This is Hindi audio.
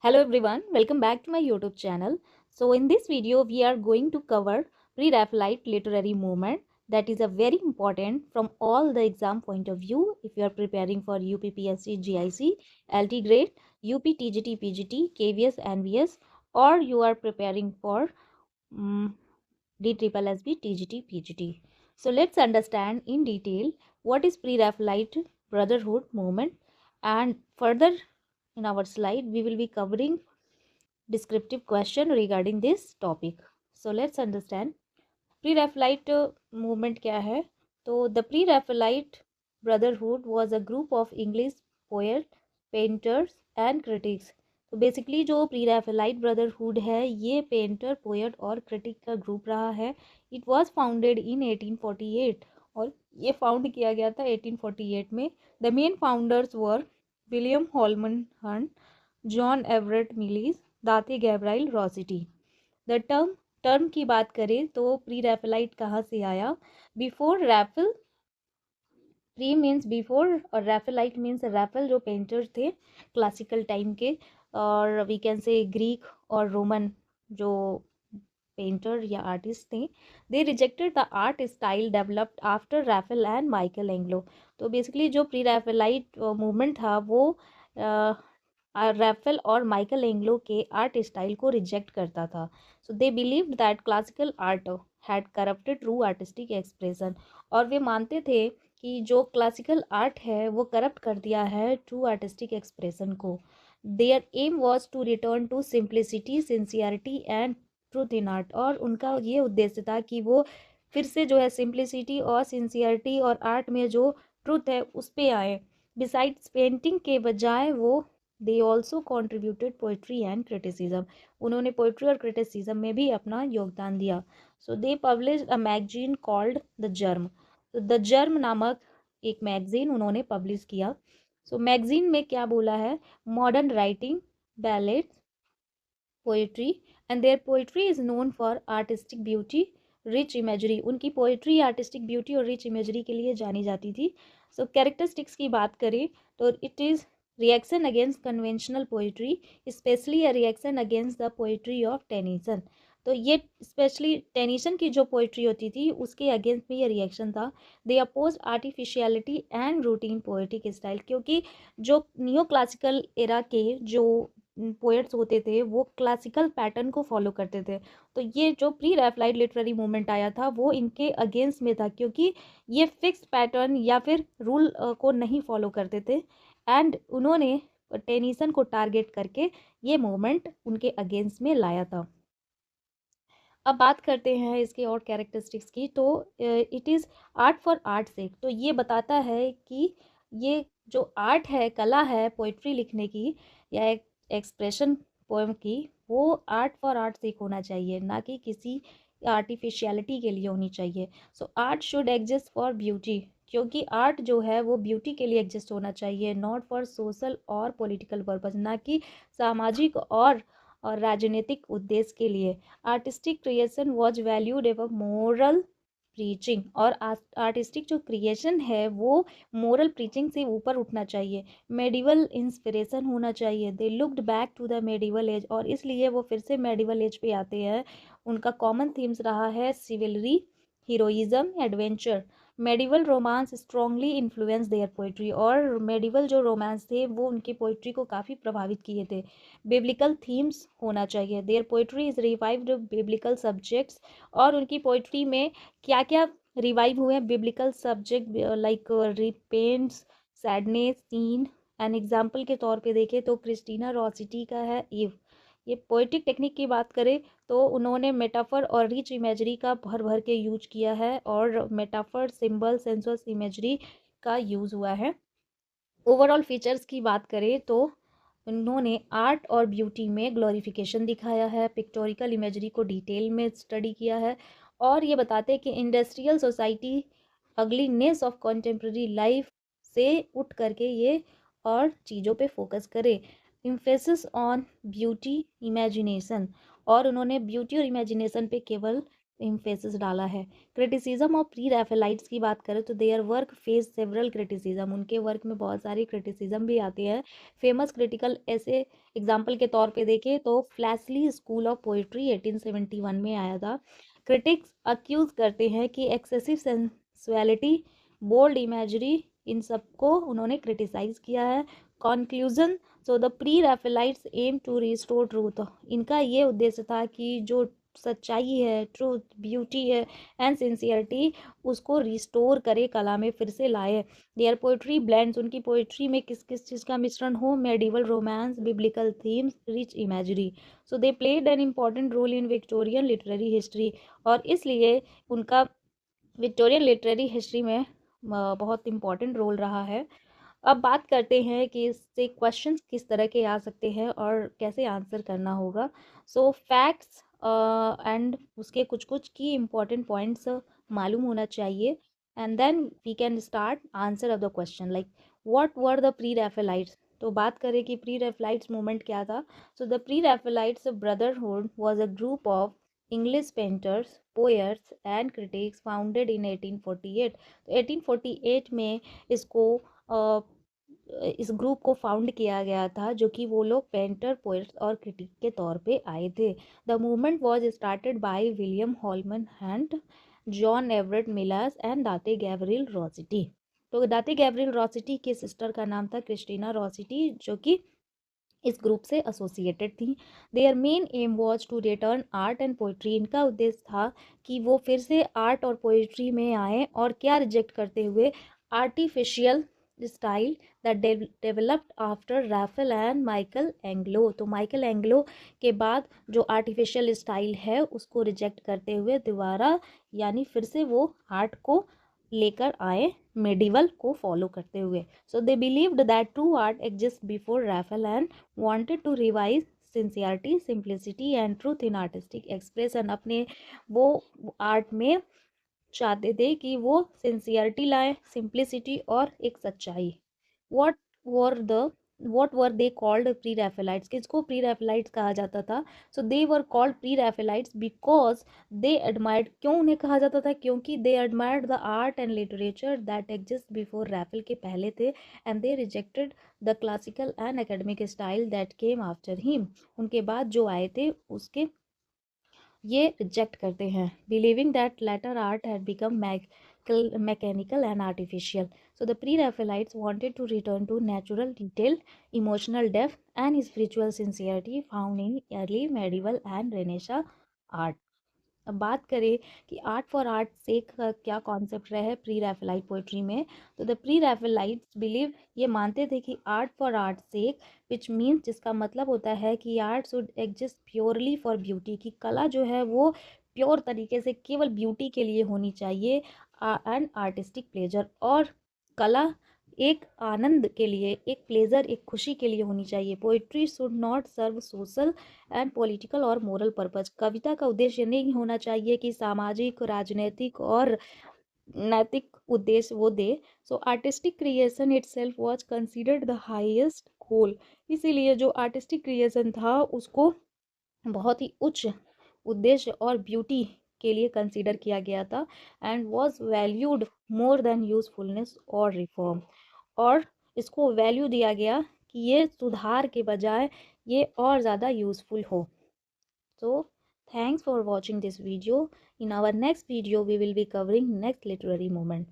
Hello everyone, welcome back to my YouTube channel. So in this video we are going to cover Pre-Raphaelite literary movement that is a very important from all the exam point of view if you are preparing for UPPSC, GIC, LT grade, UP TGT, PGT, KVS, NVS or you are preparing for DSSB, TGT, PGT. So let's understand in detail what is Pre-Raphaelite Brotherhood movement, and further in our slide we will be covering descriptive question regarding this topic. So let's understand Pre-Raphaelite movement क्या है. तो the Pre-Raphaelite Brotherhood was a group of English poets, painters and critics. तो बेसिकली जो Pre-Raphaelite Brotherhood है ये पेंटर, पोएट और क्रिटिक का ग्रुप रहा है. इट वॉज फाउंडेड इन 1848 और ये फाउंड किया गया था 1848 में. The main founders were William Holman Hunt, John Everett Millais, दाते गैब्राइल रॉसिटी. द टर्म की बात करें तो प्री रैफेलाइट कहाँ से आया. Before Raphael, pre means before और रैफेलाइट मीन्स रैफल जो पेंटर थे क्लासिकल टाइम के, और वी कैन से ग्रीक और रोमन जो पेंटर या आर्टिस्ट थे, they rejected the art style developed after Raphael and Michelangelo. तो बेसिकली जो प्री रैफेलाइट मूवमेंट था वो रैफेल और माइकल एंग्लो के आर्ट स्टाइल को रिजेक्ट करता था. So they believed that classical art had corrupted true artistic expression. और वे मानते थे कि जो क्लासिकल आर्ट है वो करप्ट कर दिया है ट्रू आर्टिस्टिक एक्सप्रेशन को. Their aim was to return to simplicity, sincerity and truth in art. और उनका ये उद्देश्य था कि वो फिर से जो है सिंप्लिसिटी और सिंसियरिटी और आर्ट में जो ट्रूथ है उस पर आए. बिसाइड्स पेंटिंग के बजाय वो they also contributed poetry and criticism. उन्होंने पोइट्री और क्रिटिसिज्म में भी अपना योगदान दिया. So they publish a magazine called the Germ. तो द जर्म नामक एक मैगजीन उन्होंने पब्लिश किया. सो मैगजीन में क्या बोला है, modern writing, ballets, poetry and their poetry is known for artistic beauty, rich imagery. उनकी पोएट्री आर्टिस्टिक ब्यूटी और रिच इमेजरी के लिए जानी जाती थी. सो कैरेक्टरिस्टिक्स की बात करें तो it is reaction against conventional poetry, specially a reaction against the poetry of Tennyson. तो ये स्पेशली टेनिसन की जो पोएट्री होती थी उसके अगेंस्ट में ये रिएक्शन था. They oppose artificiality and routine poetic style, क्योंकि जो न्यू क्लासिकल एरा के जो पोएट्स होते थे वो क्लासिकल पैटर्न को फॉलो करते थे. तो ये जो प्री रैफेलाइट लिटरेरी मूवमेंट आया था वो इनके अगेंस्ट में था, क्योंकि ये फिक्स पैटर्न या फिर रूल को नहीं फॉलो करते थे. एंड उन्होंने टेनिसन को टारगेट करके ये मूवमेंट उनके अगेंस्ट में लाया था. अब बात करते हैं इसके और कैरेक्टरिस्टिक्स की. तो it is art for art sake. तो ये बताता है कि ये जो आर्ट है, कला है पोइट्री लिखने की या एक एक्सप्रेशन पोएम की, वो आर्ट फॉर आर्ट सेक होना चाहिए, ना कि किसी आर्टिफिशियलिटी के लिए होनी चाहिए. So art should exist for beauty, क्योंकि आर्ट जो है वो ब्यूटी के लिए एग्जिस्ट होना चाहिए, नॉट फॉर सोशल और पॉलिटिकल पर्पस, ना कि सामाजिक और राजनीतिक उद्देश्य के लिए. आर्टिस्टिक क्रिएशन वॉज वैल्यूड एवं मोरल प्रीचिंग. और आर्टिस्टिक जो क्रिएशन है वो मोरल प्रीचिंग से ऊपर उठना चाहिए. मेडिवल इंस्पिरेशन होना चाहिए. They looked back to the medieval age, और इसलिए वो फिर से मेडिवल एज पे आते हैं. उनका कॉमन थीम्स रहा है chivalry, heroism, adventure. Medieval romance strongly influence their poetry. और मेडिवल जो रोमांस थे वो उनकी पोइट्री को काफ़ी प्रभावित किए थे. बिब्लिकल थीम्स होना चाहिए. Their poetry is revived biblical subjects. और उनकी पोइट्री में क्या क्या रिवाइव हुए हैं biblical subject, like repents, sadness, sin. An example के तौर पे देखें तो क्रिस्टीना रॉसिटी का है इव. ये पोइटिक टेक्निक की बात करें तो उन्होंने मेटाफर और रिच इमेजरी का भर भर के यूज किया है, और मेटाफर, सिंबल, सेंसुअस इमेजरी का यूज़ हुआ है. ओवरऑल फीचर्स की बात करें तो उन्होंने आर्ट और ब्यूटी में ग्लोरिफिकेशन दिखाया है, पिक्टोरिकल इमेजरी को डिटेल में स्टडी किया है, और ये बताते हैं कि industrial society ugliness of contemporary life से उठ करके ये और चीज़ों पे फोकस करे. Emphasis on beauty imagination. और उन्होंने ब्यूटी और इमेजिनेशन पे केवल इम्फेसिस डाला है। क्रिटिसिज्म ऑफ प्री रैफेलाइट्स की बात करें तो their work face several criticism, उनके वर्क में बहुत सारी क्रिटिसिज्म भी आती है। फेमस क्रिटिकल ऐसे एग्जाम्पल के तौर पे देखें तो फ्लैसली स्कूल ऑफ पोइट्री 1871 में आया था। क्रिटिक्स अक्यूज करते हैं कि एक्सेसिव सेंसुअलिटी, बोल्ड इमेजरी, इन सबको उन्होंने क्रिटिसाइज किया है। Conclusion, so the pre Raphaelites aim to restore truth, इनका ये उद्देश्य था कि जो सच्चाई है, ट्रूथ, ब्यूटी है एंड सिंसियरिटी, उसको रिस्टोर करे, कला में फिर से लाए। देयर पोइट्री ब्लेंड्स, उनकी पोइट्री में किस किस चीज़ का मिश्रण हो, medieval romance, biblical themes, rich imagery. So they played an important role in Victorian literary history, और इसलिए उनका विक्टोरियन लिटरेरी हिस्ट्री में बहुत इम्पॉर्टेंट रोल रहा है। अब बात करते हैं कि इससे क्वेश्चंस किस तरह के आ सकते हैं और कैसे आंसर करना होगा। सो फैक्ट्स एंड उसके कुछ कुछ की इम्पोर्टेंट पॉइंट्स मालूम होना चाहिए, and then we can start answer of the question like what were the pre Raphaelites. तो बात करें कि प्री रैफेलाइट्स मूवमेंट क्या था। So the pre Raphaelites brotherhood was a group of English painters, poets and critics founded in 1848। तो 1848 में इसको इस ग्रुप को फाउंड किया गया था, जो कि वो लोग पेंटर, पोएट्स और क्रिटिक के तौर पे आए थे। The movement was started by William Holman and John Everett millers and Date Gabriel रॉसिटी। तो दाते गैब्रियल रॉसिटी की सिस्टर का नाम था क्रिस्टीना रॉसिटी, जो कि इस ग्रुप से एसोसिएटेड थी। Their main aim was to return art and poetry, इनका उद्देश्य था कि वो फिर से आर्ट और पोइट्री में आए, और क्या रिजेक्ट करते हुए, artificial style that developed after Raphael and Michelangelo. तो माइकल एंग्लो के बाद जो आर्टिफिशियल स्टाइल है उसको रिजेक्ट करते हुए दोबारा, यानी फिर से वो आर्ट को लेकर आए, मेडिवल को फॉलो करते हुए। So they believed that true art exist before Raphael and wanted to revise sincerity, simplicity and truth in artistic expression। अपने वो आर्ट में चाहते थे कि वो सिंसियरिटी लाए, सिंप्लिसिटी और एक सच्चाई। What were the what were they called pre Raphaelites, किसको प्री रैफेलाइट्स कहा जाता था। So they were called pre Raphaelites because they admired, क्यों उन्हें कहा जाता था, क्योंकि they admired the art and literature that exist before Raphael के पहले थे, and they rejected the classical and academic style that came after him, उनके बाद जो आए थे उसके ये रिजेक्ट करते हैं। Believing that later art had become mechanical and artificial. So the pre Raphaelites wanted to return to natural detail, emotional depth and spiritual sincerity found in early medieval and renaissance art. अब बात करें कि आर्ट फॉर आर्ट सेक का क्या कॉन्सेप्ट रहा है प्री रैफेलाइट पोइट्री में। तो द प्री रैफेलाइट्स बिलीव, ये मानते थे कि art for art sake, which means, जिसका मतलब होता है कि art should exist purely for beauty, की कला जो है वो प्योर तरीके से केवल ब्यूटी के लिए होनी चाहिए, एंड आर्टिस्टिक प्लेजर, और कला एक आनंद के लिए, एक प्लेजर, एक खुशी के लिए होनी चाहिए। Poetry should not serve social and political और मोरल पर्पज, कविता का उद्देश्य नहीं होना चाहिए कि सामाजिक, राजनीतिक और नैतिक उद्देश्य वो दे। So artistic creation itself was considered the highest goal, इसीलिए जो आर्टिस्टिक क्रिएशन था उसको बहुत ही उच्च उद्देश्य और ब्यूटी के लिए कंसीडर किया गया था, and was valued more than usefulness और रिफॉर्म, और इसको वैल्यू दिया गया कि ये सुधार के बजाय ये और ज़्यादा यूज़फुल हो। So thanks for watching this video. In our next video we will be covering next literary movement.